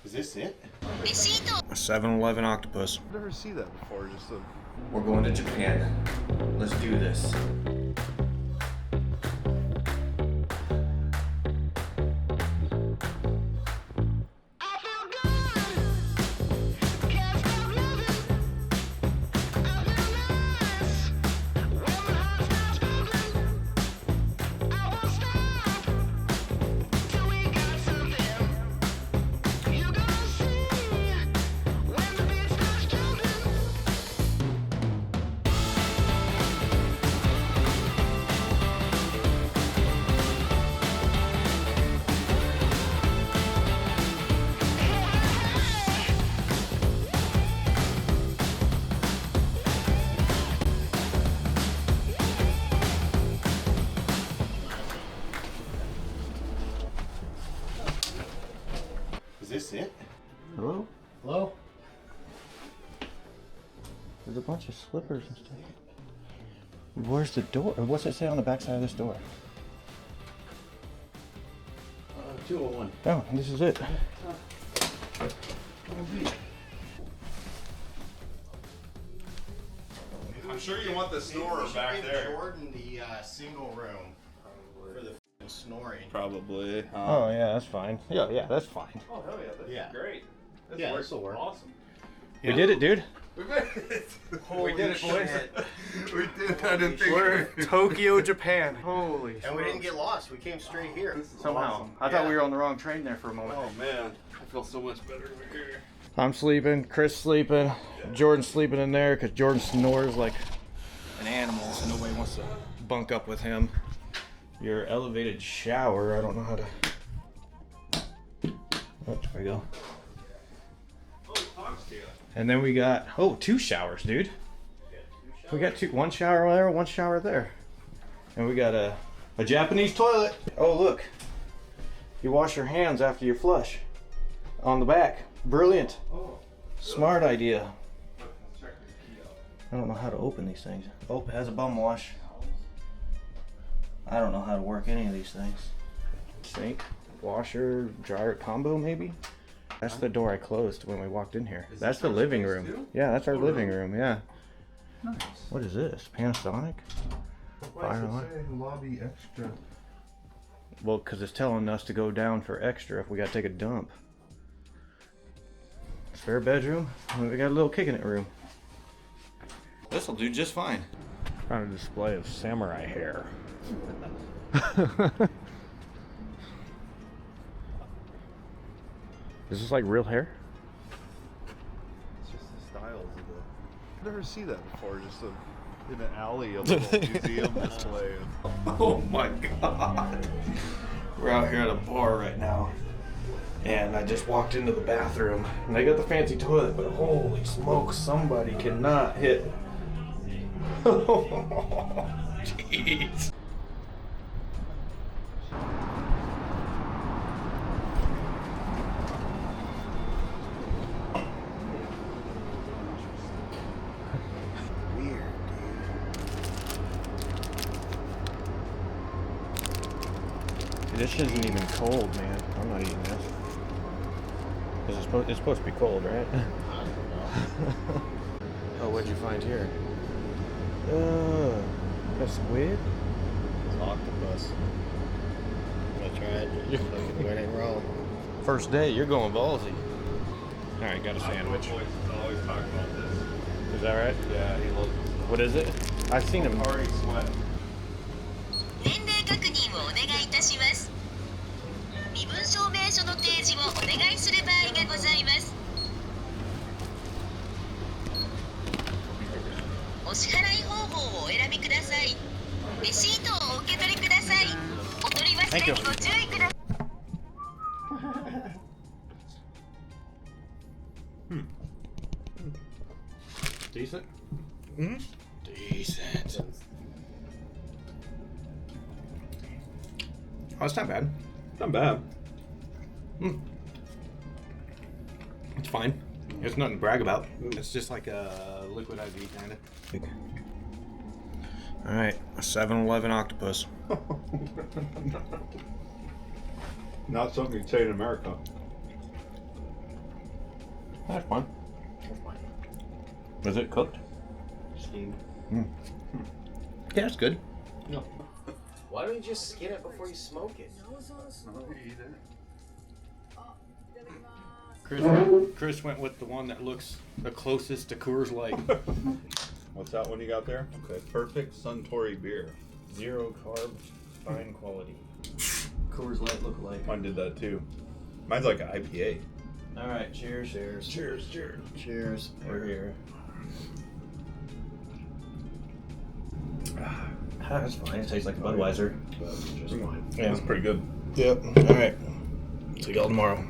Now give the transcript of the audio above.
Is this it? A 7-Eleven octopus. I've never seen that before. We're going to Japan. Let's do this. Is this it? Hello? Hello? There's a bunch of slippers and stuff. Where's the door? What's it say on the back side of this door? 201. Oh, this is it. I'm sure you want the snorer back there. Jordan the single room for the snoring. Probably. Oh yeah, that's fine. Yeah, that's fine. Oh hell yeah, that's Yeah. great. This Yeah, works this'll work. awesome. We did it, dude. We made it. Holy we did it, boys. We did. I didn't think We're in Tokyo, Japan. Holy And we didn't get lost. We came straight here. somehow. Awesome. I thought Yeah. we were on the wrong train there for a moment. Oh man, I feel so much better over here. I'm sleeping, Chris sleeping, Jordan's sleeping in there because Jordan snores like an animal, so nobody wants to bunk up with him. Your elevated shower, I don't know how to. Oh, there we go. Oh, he talks to you. And then we got two showers, dude. We got one shower there, one shower there, and we got a Japanese toilet. Oh look, you wash your hands after you flush on the back. Brilliant. Oh, Smart idea. let's check the key out. I don't know how to open these things. Oh, it has a bum wash. I don't know how to work any of these things. Sink, washer, dryer combo maybe? That's the door I closed when we walked in here. Is That's this the our living space room. too? Yeah, that's our Oh, living really? room, yeah. Nice. What is this? Panasonic? Fire alarm? Lobby extra? Well, because it's telling us to go down for extra if we got to take a dump. Spare bedroom. And we got a little kicking it room. This'll do just fine. Found a display of samurai hair. Is this like real hair? It's just the styles of the. I've never seen that before. Just in an alley, a little museum display. Oh my god. We're out here at a bar right now. And I just walked into the bathroom. And they got the fancy toilet, but holy smokes, somebody cannot hit. Jeez. Weird, Dude, this isn't even cold, man. I'm not eating this. It's supposed to be cold, right? dude. I don't know. Oh, what'd you find here? That's squid? It's octopus. I tried. Fucking went it wrong. First day, you're going ballsy. Alright, got a sandwich. Boys always talk about this. Is that right? Yeah, he loves What is it? I've seen him. Ari sweat. 年齢確認をお願いいたします。身分証明書の提示をお願いする場合がございます。お支払い方法をお選びください。レシートをお受け取りください。お取り忘れにご注意ください。Decent? Decent. Oh, it's not bad. Not bad. It's fine. It's nothing to brag about. It's just like a liquid IV kind of. All right, a 7-Eleven octopus. Not something you'd say in America. That's fine. That's fine. Is it cooked? Steamed. Yeah, it's good. No. Why don't you just skin it before you smoke it? Chris went with the one that looks the closest to Coors Light. What's that one you got there? Okay, perfect Suntory beer. 0 carb, fine quality. Coors Light look like. Mine did that too. Mine's like an IPA. All right, cheers. Cheers. Cheers, cheers. Cheers. We're here. That's fine. It tastes like Budweiser. That's just fine. Yeah, It's pretty good. Yep. All right. See y'all tomorrow.